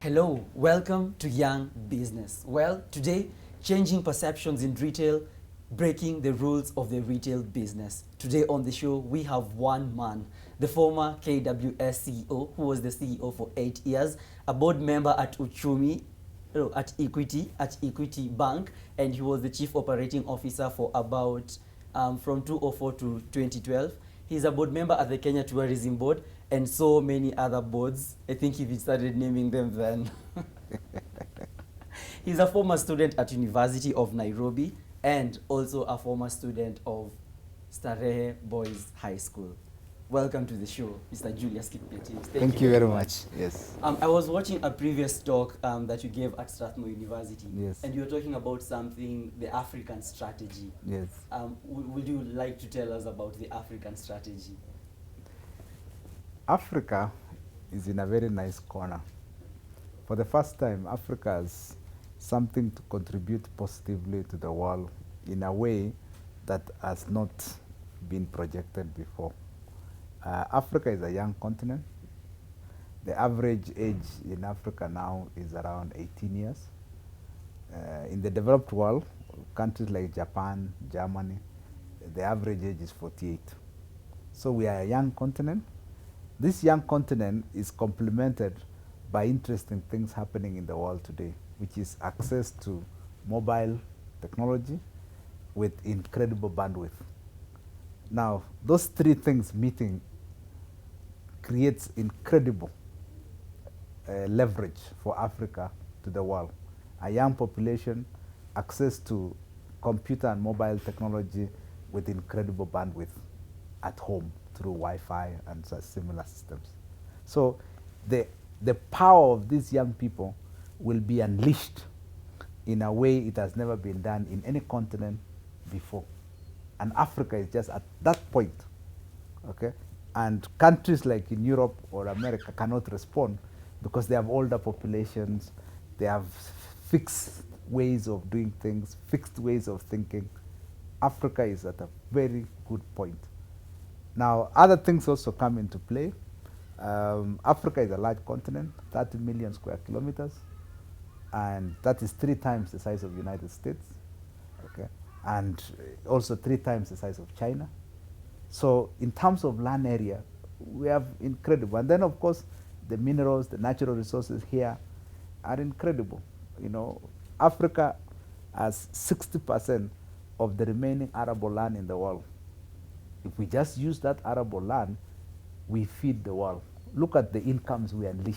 Hello, welcome to Young Business. Well, today, changing perceptions in retail, breaking the rules of the retail business. Today on the show, we have one man, the former KWS CEO, who was the CEO for 8 years, a board member at Uchumi, no, at Equity Bank, and he was the chief operating officer for about from 2004 to 2012. He's a board member at the Kenya Tourism Board and so many other boards. I think if he started naming them then. He's a former student at University of Nairobi and also a former student of Starehe Boys High School. Welcome to the show, Mr. Julius Kipng. Thank you very much. Yes. I was watching a previous talk that you gave at Strathmore University. Yes. And you were talking about something, the African strategy. Yes. Would you like to tell us about the African strategy? Africa is in a very nice corner. For the first time, Africa has something to contribute positively to the world in a way that has not been projected before. Africa is a young continent. The average age in Africa now is around 18 years. In the developed world, countries like Japan, Germany, the average age is 48. So we are a young continent. This young continent is complemented by interesting things happening in the world today, which is access to mobile technology with incredible bandwidth. Now, those three things meeting creates incredible leverage for Africa to the world. A young population, access to computer and mobile technology with incredible bandwidth at home through Wi-Fi and such similar systems. So the power of these young people will be unleashed in a way it has never been done in any continent before. And Africa is just at that point, okay? And countries like in Europe or America cannot respond because they have older populations, they have fixed ways of doing things, fixed ways of thinking. Africa is at a very good point. Now, other things also come into play. Africa is a large continent, 30 million square kilometers, and that is 3 times the size of the United States, okay? And also 3 times the size of China. So in terms of land area, we have incredible. And then, of course, the minerals, the natural resources here are incredible. You know, Africa has 60% of the remaining arable land in the world. If we just use that arable land, we feed the world. Look at the incomes we unleash,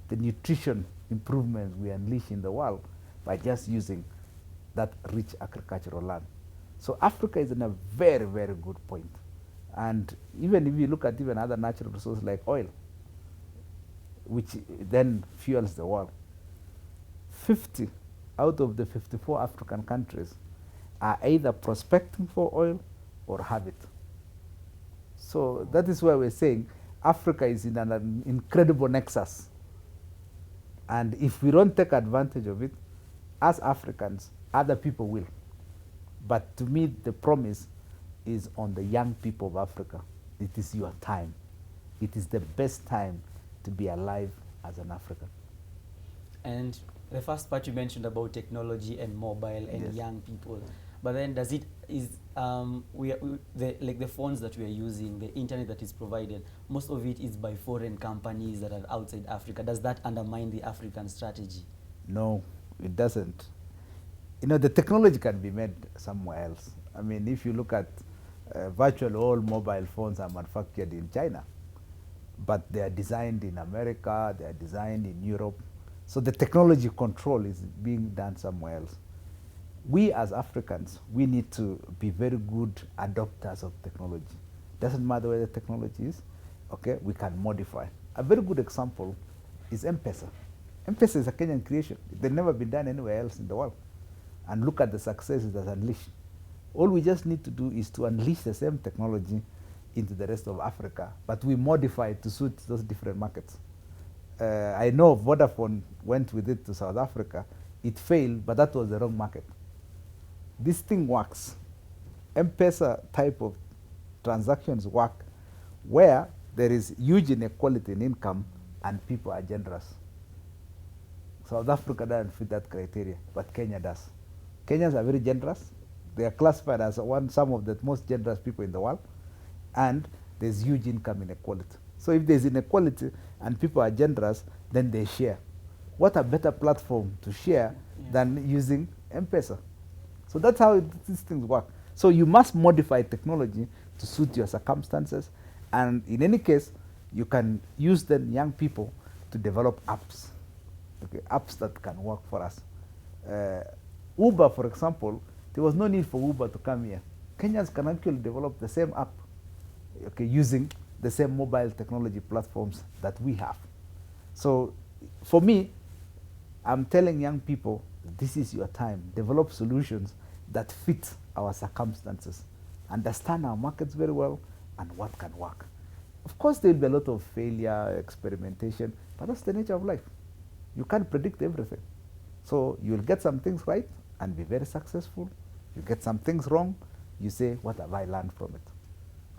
the nutrition improvements we unleash in the world by just using that rich agricultural land. So Africa is in a very, very good point. And even if you look at even other natural resources like oil, which then fuels the world, 50 out of the 54 African countries are either prospecting for oil or have it. So that is why we're saying Africa is in an incredible nexus. And if we don't take advantage of it, as Africans, other people will. But to me, the promise is on the young people of Africa. It is your time. It is the best time to be alive as an African. And the first part you mentioned about technology and mobile and Yes. young people, but then the phones that we are using, the internet that is provided, most of it is by foreign companies that are outside Africa. Does that undermine the African strategy? No, it doesn't. You know, the technology can be made somewhere else. I mean, if you look at virtually all mobile phones are manufactured in China, but they are designed in America, they are designed in Europe. So the technology control is being done somewhere else. We as Africans, we need to be very good adopters of technology. Doesn't matter where the technology is, okay, we can modify. A very good example is M-Pesa. M-Pesa is a Kenyan creation. They've never been done anywhere else in the world. And look at the success it has unleashed. All we just need to do is to unleash the same technology into the rest of Africa, but we modify it to suit those different markets. I know Vodafone went with it to South Africa. It failed, but that was the wrong market. This thing works. M-Pesa type of transactions work where there is huge inequality in income and people are generous. South Africa doesn't fit that criteria, but Kenya does. Kenyans are very generous. They are classified as some of the most generous people in the world, and there's huge income inequality. So if there's inequality and people are generous, then they share. What a better platform to share than using M-Pesa? So that's how these things work. So you must modify technology to suit your circumstances, and in any case, you can use the young people to develop apps, okay, apps that can work for us. Uber, for example, there was no need for Uber to come here. Kenyans can actually develop the same app, okay, using the same mobile technology platforms that we have. So for me, I'm telling young people, this is your time. Develop solutions that fit our circumstances. Understand our markets very well and what can work. Of course, there will be a lot of failure, experimentation, but that's the nature of life. You can't predict everything. So you'll get some things right and be very successful. You get some things wrong, you say, what have I learned from it?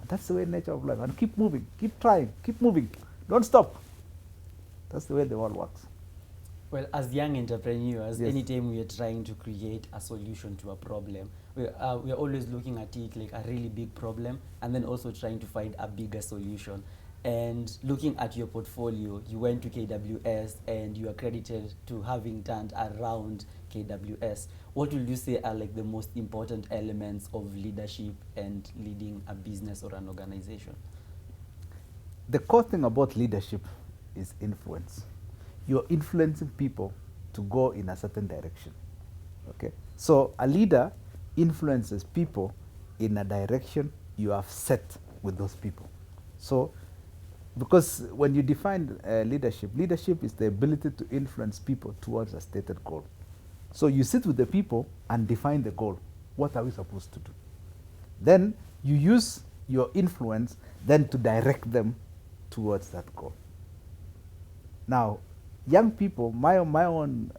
And that's the way nature of life. And keep moving, keep trying, keep moving. Don't stop. That's the way the world works. Well, as young entrepreneurs, Yes. anytime we are trying to create a solution to a problem, we are always looking at it like a really big problem and then also trying to find a bigger solution. And looking at your portfolio, you went to KWS and you are credited to having turned around KWS. What would you say are like the most important elements of leadership and leading a business or an organization? The core thing about leadership is influence. You're influencing people to go in a certain direction. Okay? So a leader influences people in a direction you have set with those people. So, because when you define leadership, leadership is the ability to influence people towards a stated goal. So you sit with the people and define the goal. What are we supposed to do? Then you use your influence then to direct them towards that goal. Now, young people, my own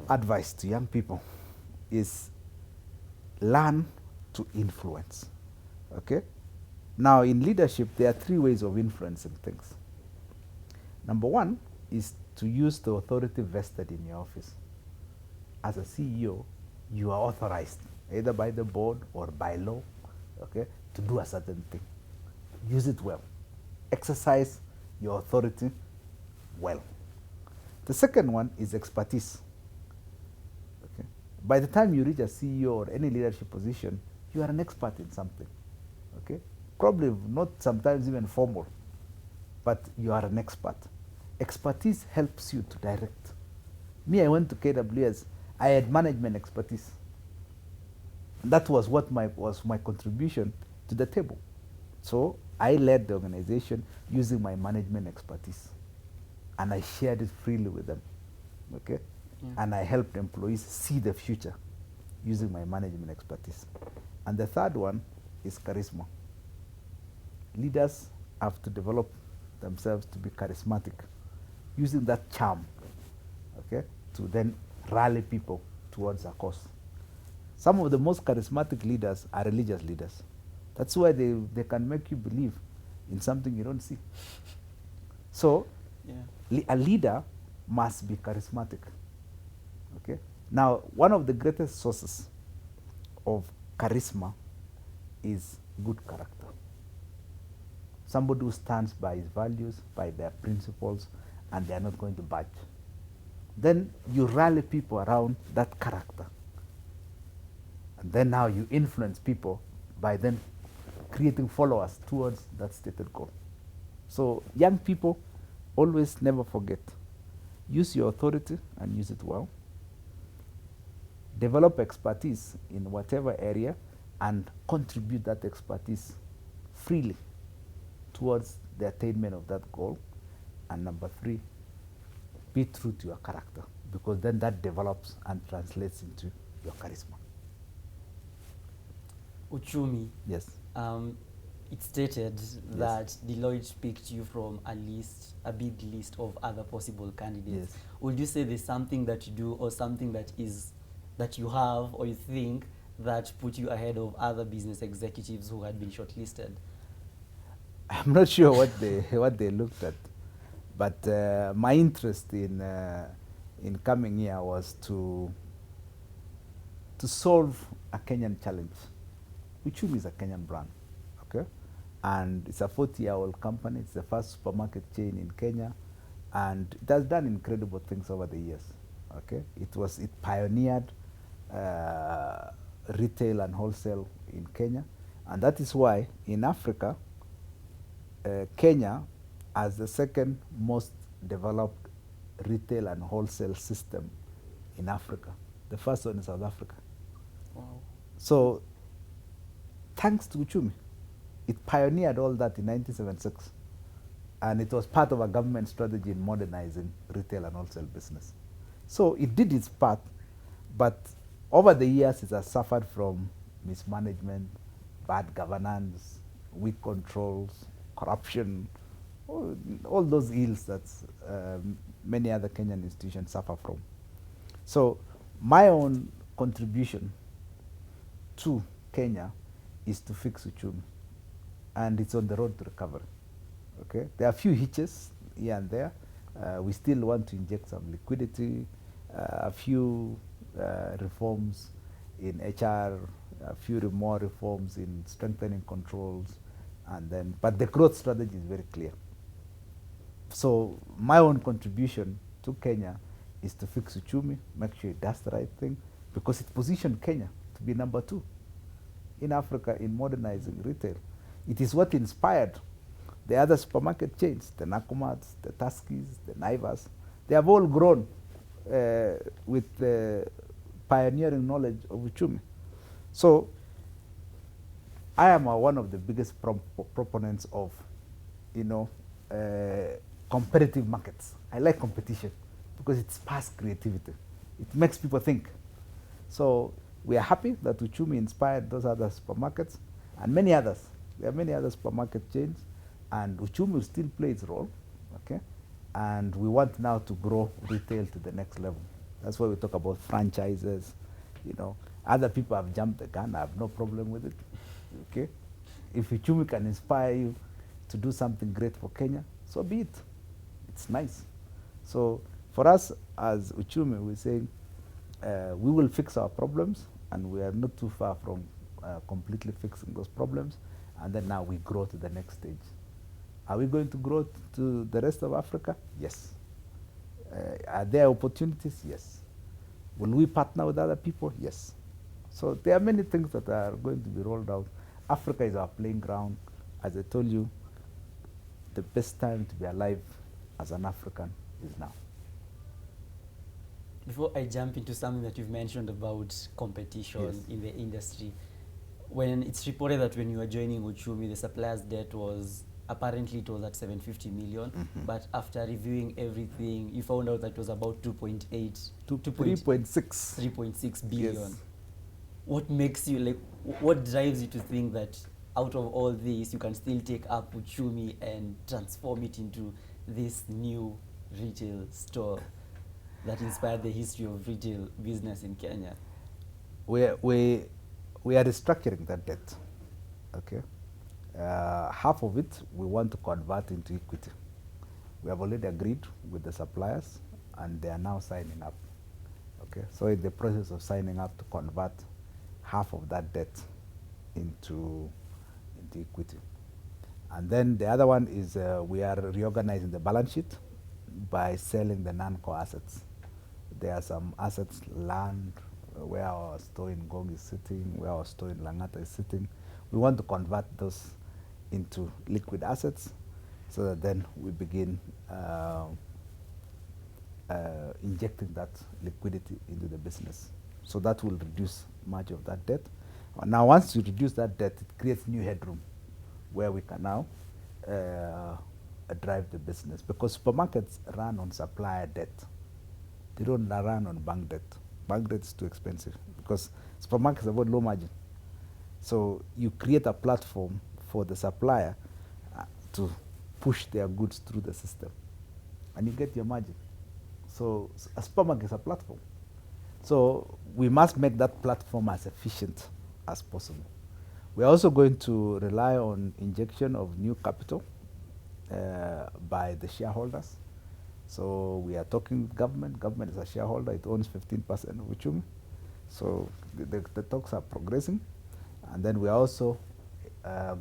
advice to young people is learn to influence. Okay? Now, in leadership, there are 3 ways of influencing things. Number 1 is to use the authority vested in your office. As a CEO, you are authorized, either by the board or by law, okay, to do a certain thing. Use it well. Exercise your authority well. The second one is expertise. Okay? By the time you reach a CEO or any leadership position, you are an expert in something. Okay? Probably not sometimes even formal, but you are an expert. Expertise helps you to direct. Me, I went to KWS, I had management expertise. That was what was my contribution to the table. So I led the organization using my management expertise, and I shared it freely with them. Okay? Yeah. And I helped employees see the future using my management expertise. And the third one is charisma. Leaders have to develop themselves to be charismatic, using that charm, okay, to then rally people towards a cause. Some of the most charismatic leaders are religious leaders. That's why they can make you believe in something you don't see. So, a leader must be charismatic. Okay? Now, one of the greatest sources of charisma is good character. Somebody who stands by his values, by their principles, and they are not going to budge. Then you rally people around that character. And then now you influence people by then creating followers towards that stated goal. So young people, always never forget, use your authority and use it well. Develop expertise in whatever area and contribute that expertise freely towards the attainment of that goal. And number 3, be true to your character, because then that develops and translates into your charisma. Uchumi. Yes. It stated that Deloitte picked you from a big list of other possible candidates. Yes. Would you say there's something that you do or something that you have or you think that put you ahead of other business executives who had been shortlisted? I'm not sure what they looked at, But my interest in coming here was to solve a Kenyan challenge. Uchumi is a Kenyan brand, okay? And it's a 40-year-old company. It's the first supermarket chain in Kenya, and it has done incredible things over the years, okay? It pioneered retail and wholesale in Kenya, and that is why in Africa, Kenya has the second most developed retail and wholesale system in Africa. The first one is South Africa. Wow. So, thanks to Uchumi, it pioneered all that in 1976, and it was part of a government strategy in modernizing retail and wholesale business. So it did its part, but over the years it has suffered from mismanagement, bad governance, weak controls, corruption, all those ills that many other Kenyan institutions suffer from. So my own contribution to Kenya is to fix Uchumi, and it's on the road to recovery. Okay, there are a few hitches here and there. We still want to inject some liquidity, a few reforms in HR, a few more reforms in strengthening controls, and then, but the growth strategy is very clear. So my own contribution to Kenya is to fix Uchumi, make sure it does the right thing, because it positioned Kenya to be number 2 in Africa in modernizing retail. It is what inspired the other supermarket chains, the Nakumats, the Tuskies, the Naivas. They have all grown with the pioneering knowledge of Uchumi. So I am one of the biggest proponents of, competitive markets. I like competition because it sparks creativity. It makes people think. So we are happy that Uchumi inspired those other supermarkets and many others. There are many other supermarket chains, and Uchumi will still play its role, okay? And we want now to grow retail to the next level. That's why we talk about franchises. Other people have jumped the gun. I have no problem with it, okay? If Uchumi can inspire you to do something great for Kenya, so be it. It's nice. So for us as Uchumi, we're saying we will fix our problems, and we are not too far from completely fixing those problems, and then now we grow to the next stage. Are we going to grow to the rest of Africa? Yes. Are there opportunities? Yes. Will we partner with other people? Yes. So there are many things that are going to be rolled out. Africa is our playing ground. As I told you, the best time to be alive as an African is now. Before I jump into something that you've mentioned about competition Yes. in the industry, when it's reported that when you were joining Uchumi, the supplier's debt was, apparently it was at 750 million, but after reviewing everything, you found out that it was about 3.6 billion. Yes. What makes you, what drives you to think that out of all this, you can still take up Uchumi and transform it into this new retail store that inspired the history of retail business in Kenya? We are restructuring that debt, okay? Half of it we want to convert into equity. We have already agreed with the suppliers, and they are now signing up, okay? So in the process of signing up to convert half of that debt into equity. And then the other one is we are reorganizing the balance sheet by selling the non-core assets. There are some assets, land, where our store in Gong is sitting, where our store in Langata is sitting. We want to convert those into liquid assets so that then we begin injecting that liquidity into the business. So that will reduce much of that debt. Now, once you reduce that debt, it creates new headroom where we can now drive the business, because supermarkets run on supplier debt. They don't run on bank debt. Bank debt is too expensive because supermarkets have got low margin. So you create a platform for the supplier to push their goods through the system, and you get your margin. So a supermarket is a platform. So we must make that platform as efficient as possible. We are also going to rely on injection of new capital by the shareholders. So we are talking with government. Government is a shareholder. It owns 15% of Uchumi. So the talks are progressing. And then we are also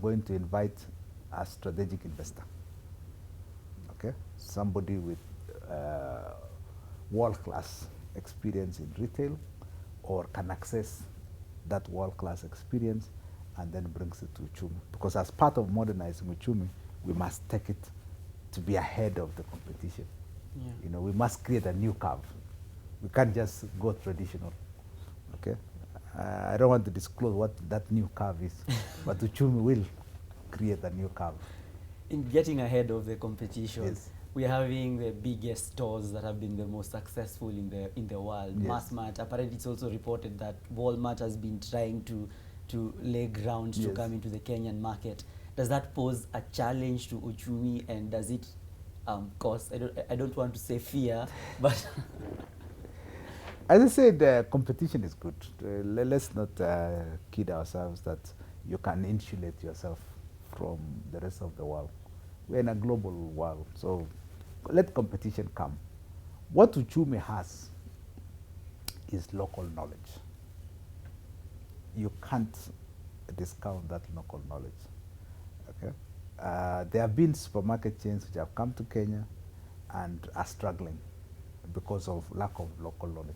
going to invite a strategic investor. Okay, somebody with world-class experience in retail, or can access that world-class experience and then brings it to Uchumi. Because as part of modernizing Uchumi, we must take it to be ahead of the competition. Yeah. You know, we must create a new curve. We can't just go traditional. Okay, I don't want to disclose what that new curve is, but Uchumi will create a new curve. In getting ahead of the competition, Yes. we are having the biggest stores that have been the most successful in the world. Yes. Massmart. Apparently, it's also reported that Walmart has been trying to lay ground to Yes. come into the Kenyan market. Does that pose a challenge to Uchumi, and does it cause, I don't want to say fear, but As I said, competition is good. Let's not kid ourselves that you can insulate yourself from the rest of the world. We're in a global world, so let competition come. What Uchumi has is local knowledge. You can't discount that local knowledge. Okay, there have been supermarket chains which have come to Kenya and are struggling because of lack of local knowledge.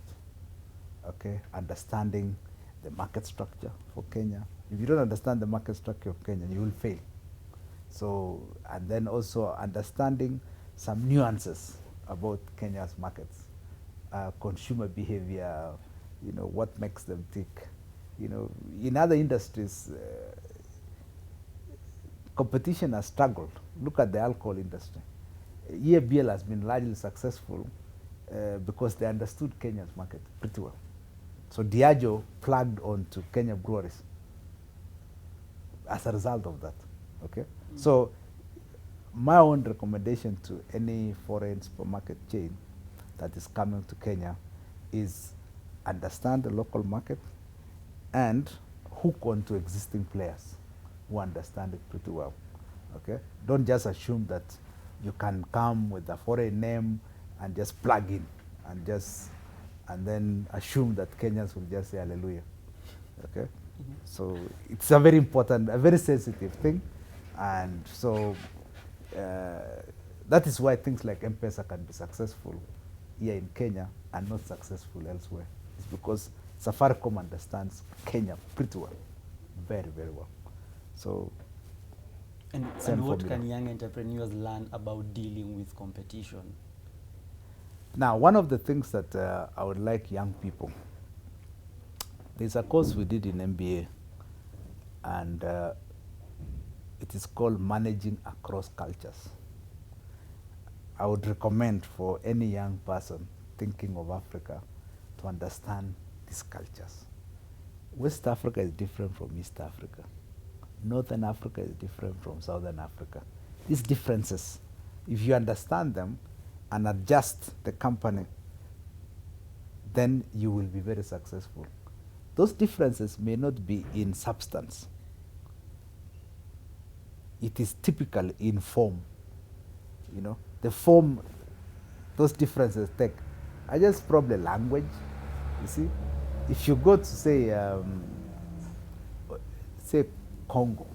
Okay, understanding the market structure for Kenya. If you don't understand the market structure of Kenya, you will fail. So, and then also understanding some nuances about Kenya's markets, consumer behavior, you know, what makes them tick. You know, in other industries, competition has struggled. Look at the alcohol industry. EABL has been largely successful because they understood Kenya's market pretty well. So Diageo plugged onto Kenya breweries as a result of that. Okay, so my own recommendation to any foreign supermarket chain that is coming to Kenya is understand the local market and hook onto existing players who understand it pretty well. Okay, don't just assume that you can come with a foreign name and just plug in and then assume that Kenyans will just say hallelujah. Okay, so it's a very important, a very sensitive thing, and so that is why things like M-Pesa can be successful here in Kenya and not successful elsewhere. It's because Safaricom understands Kenya pretty well, very, very well. So, and what can young entrepreneurs learn about dealing with competition? Now, one of the things that I would like young people, there's a course we did in MBA, and it is called Managing Across Cultures. I would recommend for any young person thinking of Africa to understand these cultures. West Africa is different from East Africa. Northern Africa is different from Southern Africa. These differences, if you understand them and adjust the company, then you will be very successful. Those differences may not be in substance. It is typically in form. You know, the form those differences take are just probably language. You see, if you go to say Congo,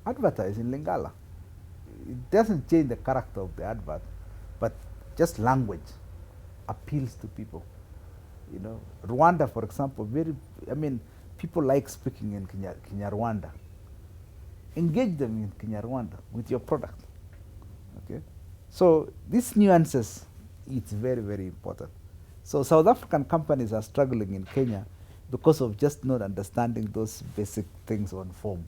advertise in Lingala. It doesn't change the character of the advert, but just language appeals to people. You know, Rwanda, for example, people like speaking in Kinyarwanda. Engage them in Kinyarwanda with your product. Okay, so these nuances, it's very, very important. So South African companies are struggling in Kenya because of just not understanding those basic things on form.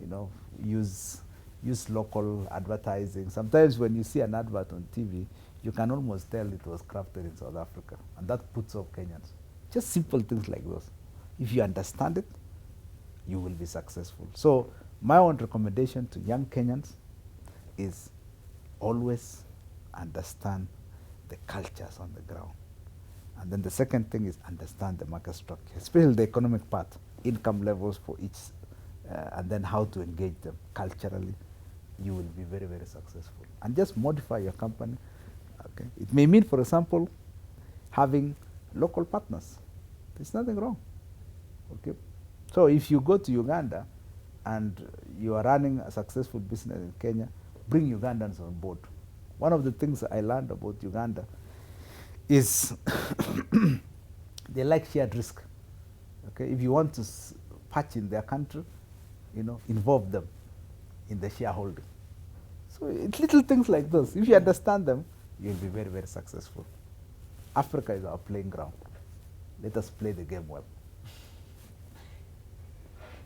You know, use local advertising. Sometimes when you see an advert on TV, you can almost tell it was crafted in South Africa, and that puts off Kenyans. Just simple things like those. If you understand it, you will be successful. So my own recommendation to young Kenyans is always understand the cultures on the ground. And then the second thing is understand the market structure, especially the economic part, income levels for each, and then how to engage them culturally. You will be very, very successful. And just modify your company. Okay? It may mean, for example, having local partners. There's nothing wrong. Okay? So if you go to Uganda and you are running a successful business in Kenya, bring Ugandans on board. One of the things I learned about Uganda is they like shared risk. Okay? If you want to patch in their country, involve them in the shareholding. So it's little things like those. If you understand them, you'll be very, very successful. Africa is our playing ground. Let us play the game well.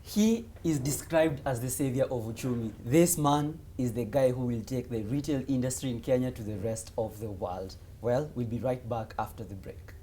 He is described as the savior of Uchumi. This man is the guy who will take the retail industry in Kenya to the rest of the world. Well, we'll be right back after the break.